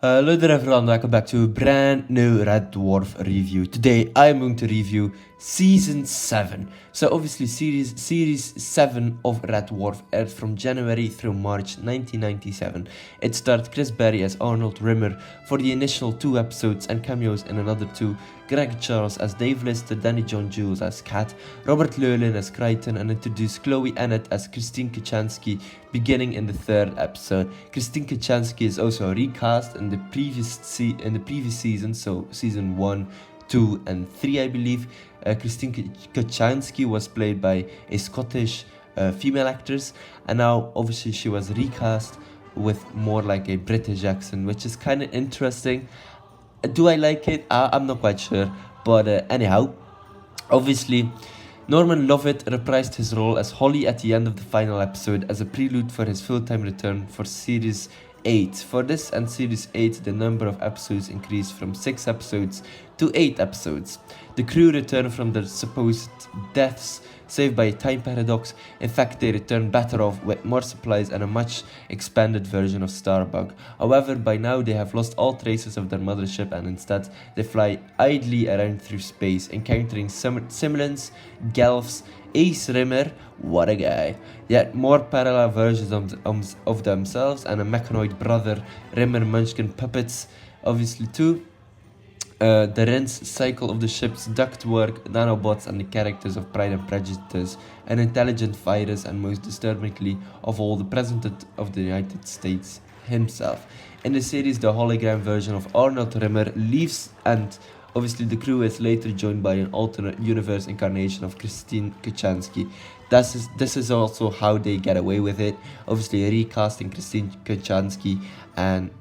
Hello there everyone, welcome back to a brand new Red Dwarf review. Today I am going to review Season 7. So obviously series 7 of Red Dwarf aired from January through March 1997. It starred Chris Berry as Arnold Rimmer for the initial 2 episodes and cameos in another 2, Greg Charles as Dave Lister, Danny John Jules as Kat, Robert Llewellyn as Crichton, and introduced Chloe Annett as Christine Kachansky beginning in the 3rd episode. Christine Kachansky is also recast in the previous season, so season 1, 2 and 3 I believe. Christine Kachansky was played by a Scottish female actress, and now obviously she was recast with more like a British accent, which is kind of interesting. Do I like it? I'm not quite sure, but anyhow, obviously Norman Lovett reprised his role as Holly at the end of the final episode as a prelude for his full-time return for Series 8. For this and Series 8, the number of episodes increased from 6 episodes to 8 episodes. The crew returned from their supposed deaths, saved by a time paradox. In fact, they returned better off with more supplies and a much expanded version of Starbug. However, by now they have lost all traces of their mothership, and instead they fly idly around through space, encountering Simulants, Gelfs, Ace Rimmer, what a guy, yet more parallel versions of themselves, and a mechanoid brother, Rimmer Munchkin puppets, obviously too. The rinse cycle of the ship's ductwork, nanobots, and the characters of Pride and Prejudice, an intelligent virus, and most disturbingly of all, the President of the United States himself. In the series, the hologram version of Arnold Rimmer leaves, and obviously the crew is later joined by an alternate universe incarnation of Christine Kachansky. This is also how they get away with it, obviously recasting Christine Kachansky and,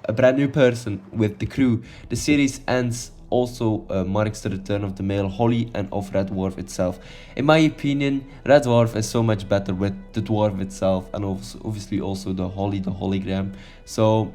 a brand new person with the crew. The series ends also marks the return of the male Holly and of Red Dwarf itself. In my opinion, Red Dwarf is so much better with the dwarf itself, and obviously also the Holly, the hologram. So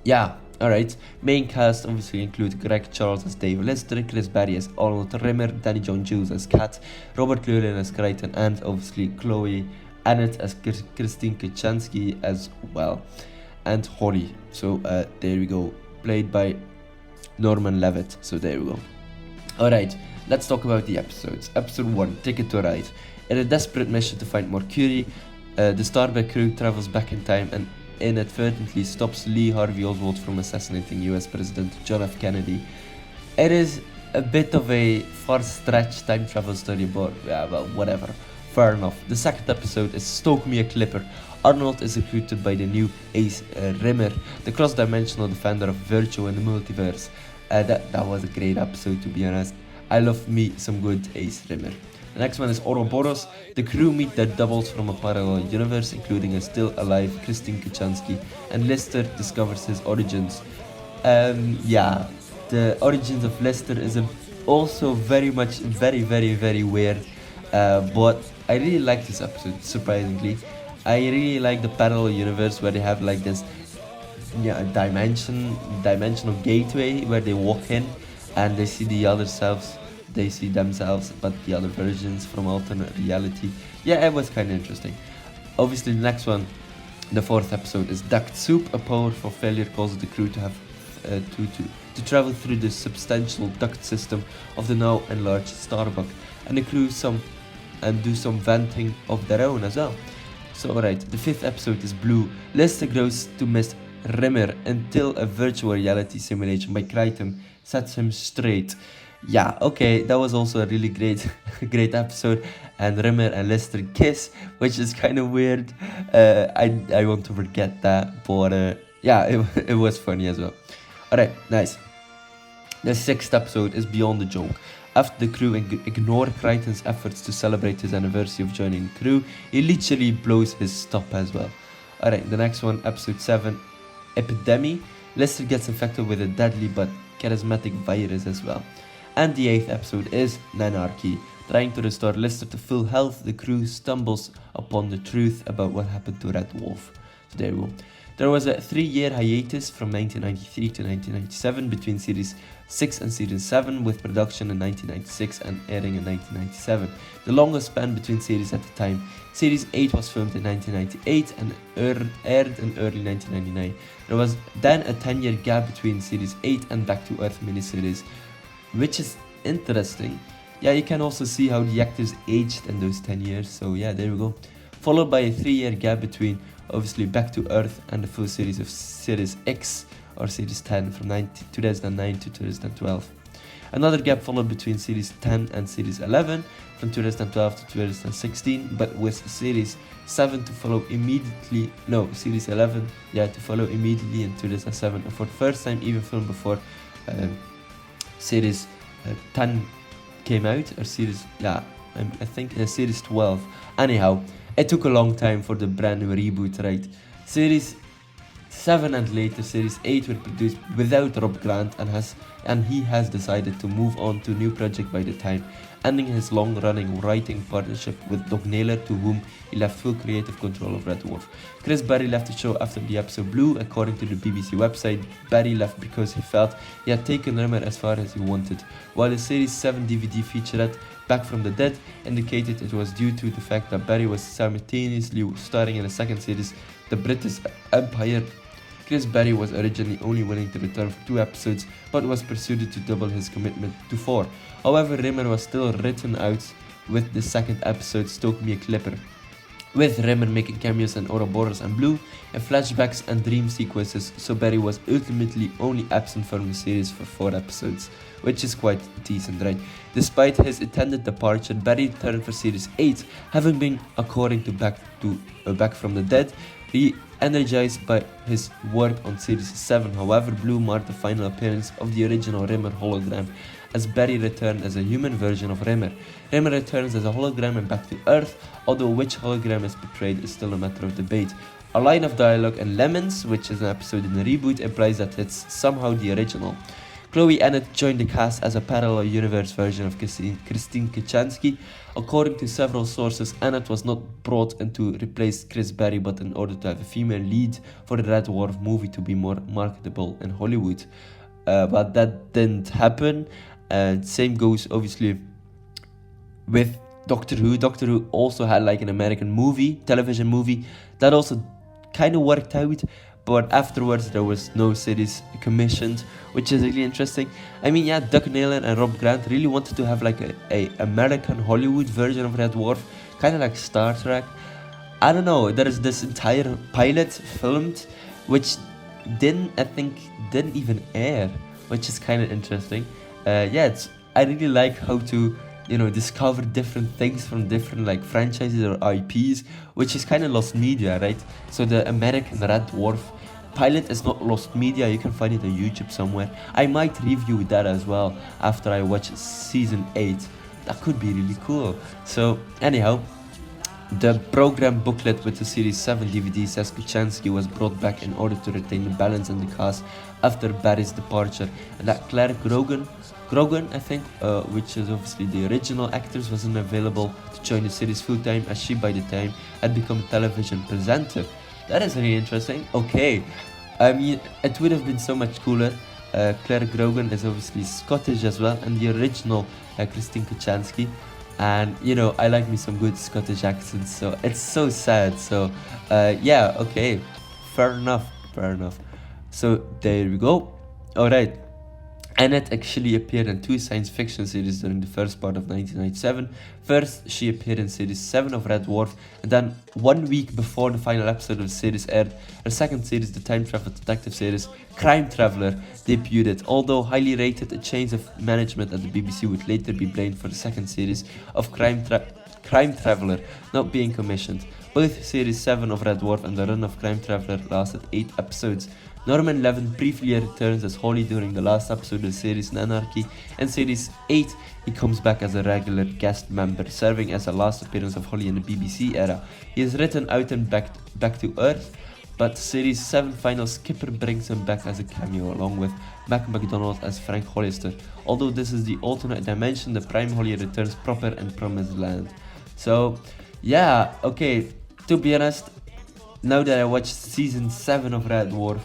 yeah, alright. Main cast obviously include Greg Charles as Dave Lister, Chris Berry as Arnold Rimmer, Danny John Jules as Kat, Robert Llewellyn as Crichton, and obviously Chloe Annett as Christine Kachansky as well, and Holly. So there we go, played by Norman Levitt. So there we go. Alright, let's talk about the episodes. Episode 1, Ticket to Ride. In a desperate mission to find more Curie, the Starbug crew travels back in time and inadvertently stops Lee Harvey Oswald from assassinating US President John F. Kennedy. It is a bit of a far-stretched time travel story, but yeah, well, whatever. Fair enough. The second episode is Stoke Me a Clipper. Arnold is recruited by the new Ace Rimmer, the cross-dimensional defender of virtue in the multiverse. That was a great episode, to be honest. I love me some good Ace Rimmer. The next one is Ouroboros. The crew meet their doubles from a parallel universe, including a still-alive Christine Kachansky, and Lister discovers his origins. Yeah, the origins of Lister is also very weird, but I really like this episode, surprisingly. I really like the parallel universe where they have like this dimensional gateway where they walk in and they see the other selves, they see themselves, but the other versions from alternate reality. Yeah, it was kind of interesting. Obviously, the next one, the 4th episode, is Duct Soup. A powerful failure causes the crew to have to travel through the substantial duct system of the now enlarged Starbug, and the crew do some venting of their own as well. So alright, the 5th episode is Blue. Lister grows to miss Rimmer until a virtual reality simulation by Crichton sets him straight. Yeah, okay, that was also a really great episode, and Rimmer and Lister kiss, which is kind of weird. I want to forget that, but yeah, it was funny as well. Alright, nice. The 6th episode is Beyond the Joke. After the crew ignore Crichton's efforts to celebrate his anniversary of joining the crew, he literally blows his stop as well. Alright, the next one, episode 7, Epidemic. Lister gets infected with a deadly but charismatic virus as well. And the 8th episode is Nanarchy. Trying to restore Lister to full health, the crew stumbles upon the truth about what happened to Red Dwarf. So there we go. There was a 3-year hiatus from 1993 to 1997 between Series 6 and Series 7, with production in 1996 and airing in 1997. The longest span between series at the time. Series 8 was filmed in 1998 and aired in early 1999. There was then a 10-year gap between Series 8 and Back to Earth miniseries, which is interesting. Yeah, you can also see how the actors aged in those 10 years, so yeah, there we go. Followed by a 3-year gap between, obviously, Back to Earth and the full series of Series X, or Series 10, from 2009 to 2012. Another gap followed between Series 10 and Series 11, from 2012 to 2016, but with Series 7 to follow immediately, no, Series 11, yeah, to follow immediately in 2007, and for the first time even filmed before Series 10 came out, or Series, yeah, I think Series 12. Anyhow, it took a long time for the brand new reboot, right? Series 7 and later Series 8 were produced without Rob Grant, and he has decided to move on to a new project by the time, ending his long-running writing partnership with Dougnaylor, to whom he left full creative control of Red Dwarf. Chris Barry left the show after the episode Blue. According to the BBC website, Barry left because he felt he had taken Rimmer as far as he wanted, while the Series 7 DVD featurette Back from the Dead indicated it was due to the fact that Barry was simultaneously starring in a second series, The British Empire. Chris Barry was originally only willing to return for 2 episodes, but was persuaded to double his commitment to 4. However, Rimmer was still written out with the second episode, Stoke Me a Clipper, with Rimmer making cameos in Ouroboros and Blue, in flashbacks and dream sequences, so Barry was ultimately only absent from the series for 4 episodes, which is quite decent, right? Despite his intended departure, Barry returned for Series 8, having been, according to Back from the Dead, re-energized by his work on Series 7. However, Blue marked the final appearance of the original Rimmer hologram, as Barry returned as a human version of Rimmer. Rimmer returns as a hologram in Back to Earth, although which hologram is portrayed is still a matter of debate. A line of dialogue in Lemons, which is an episode in the reboot, implies that it's somehow the original. Chloe Annett joined the cast as a parallel universe version of Christine Kochanski. According to several sources, Annett was not brought in to replace Chris Barry, but in order to have a female lead for the Red Dwarf movie to be more marketable in Hollywood. But that didn't happen, and same goes obviously with Doctor Who. Doctor Who also had like an American television movie, that also kind of worked out, but afterwards there was no series commissioned, which is really interesting. I mean, yeah, Dougnaylor and Rob Grant really wanted to have like a American Hollywood version of Red Dwarf, kind of like Star Trek. I don't know, there is this entire pilot filmed, which didn't even air, which is kind of interesting. Yeah, I really like how to, discover different things from different like franchises or IPs, which is kind of lost media, right? So the American Red Dwarf pilot is not lost media. You can find it on YouTube somewhere. I might review that as well after I watch season 8. That could be really cool. So anyhow, the program booklet with the Series 7 DVD says Kochanski was brought back in order to retain the balance in the cast after Barry's departure, and that Claire Grogan, I think, which is obviously the original actress, wasn't available to join the series full-time, as she by the time had become a television presenter. That is really interesting. Okay, I mean, it would have been so much cooler. Claire Grogan is obviously Scottish as well, and the original Christine Kochanski. And I like me some good Scottish accents, so it's so sad. So yeah, okay, fair enough. So there we go. Alright, Annett actually appeared in 2 science fiction series during the first part of 1997. First, she appeared in Series 7 of Red Dwarf, and then 1 week before the final episode of the series aired, her second series, the time travel detective series Crime Traveller, debuted. Although highly rated, a change of management at the BBC would later be blamed for the second series of Crime Traveller not being commissioned. Both Series 7 of Red Dwarf and the run of Crime Traveller lasted 8 episodes. Norman Levin briefly returns as Holly during the last episode of the series Anarchy. In Series 8, he comes back as a regular guest member, serving as the last appearance of Holly in the BBC era. He is written out in Back to Earth, but Series 7 final Skipper brings him back as a cameo, along with Mac McDonald as Frank Hollister. Although this is the alternate dimension, the Prime Holly returns proper in Promised Land. So, yeah, okay, to be honest, now that I watched season 7 of Red Dwarf,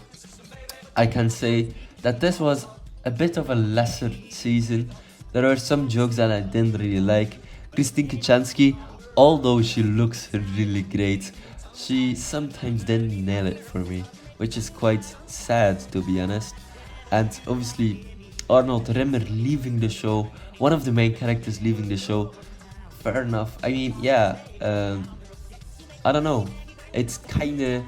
I can say that this was a bit of a lesser season. There were some jokes that I didn't really like. Christine Kachansky, although she looks really great, she sometimes didn't nail it for me, which is quite sad, to be honest. And obviously Arnold Rimmer leaving the show, one of the main characters leaving the show, fair enough. I mean, yeah, I don't know, it's kind of,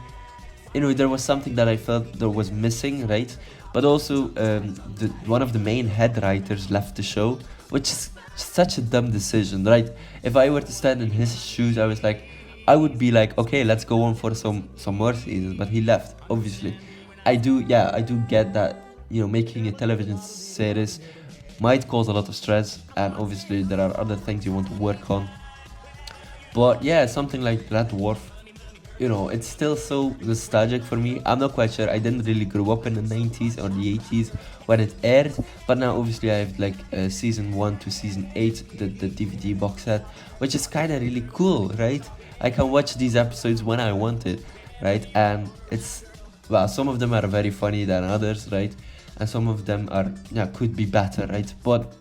you know, there was something that I felt there was missing, right? But also one of the main head writers left the show, which is such a dumb decision, right? If I were to stand in his shoes, I would be like, okay, let's go on for some more seasons. But he left, obviously. I do get that, you know, making a television series might cause a lot of stress, and obviously there are other things you want to work on. But yeah, something like Red Dwarf, you know, it's still so nostalgic for me. I'm not quite sure. I didn't really grow up in the 90s or the 80s when it aired, but now obviously I have like season 1 to season 8, the DVD box set, which is kind of really cool, right? I can watch these episodes when I want it, right? And it's, well, some of them are very funny than others, right? And some of them are, yeah, could be better, right? But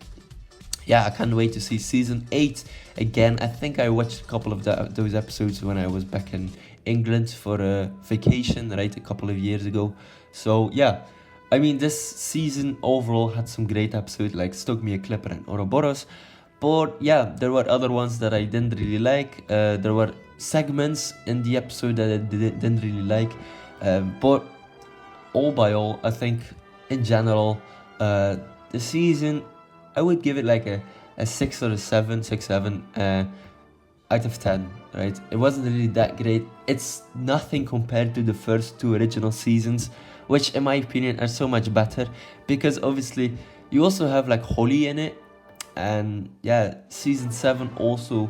yeah, I can't wait to see season 8 again. I think I watched a couple of those episodes when I was back in England for a vacation, right, a couple of years ago. So yeah, I mean, this season overall had some great episodes like Stoke, Clipper and Ouroboros. But yeah, there were other ones that I didn't really like. There were segments in the episode that I didn't really like. But all by all, I think in general, the season, I would give it like a 6 or a 7 out of 10, right? It wasn't really that great. It's nothing compared to the first 2 original seasons, which in my opinion are so much better, because obviously you also have like Holly in it, and yeah, season 7 also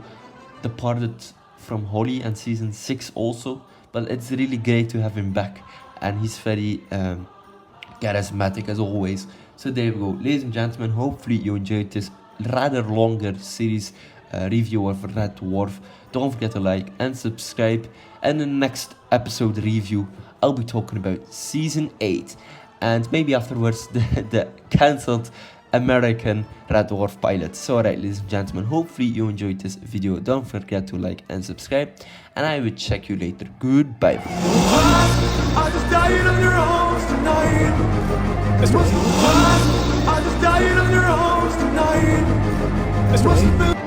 departed from Holly, and season 6 also, but it's really great to have him back, and he's very charismatic as always. So there we go, ladies and gentlemen, hopefully you enjoyed this rather longer series review of Red Dwarf. Don't forget to like and subscribe, and in the next episode review I'll be talking about season 8, and maybe afterwards the cancelled American Red Dwarf pilot. So alright, ladies and gentlemen, hopefully you enjoyed this video. Don't forget to like and subscribe, and I will check you later. Goodbye. I just died on your arms tonight. This was I just died on your arms tonight. This was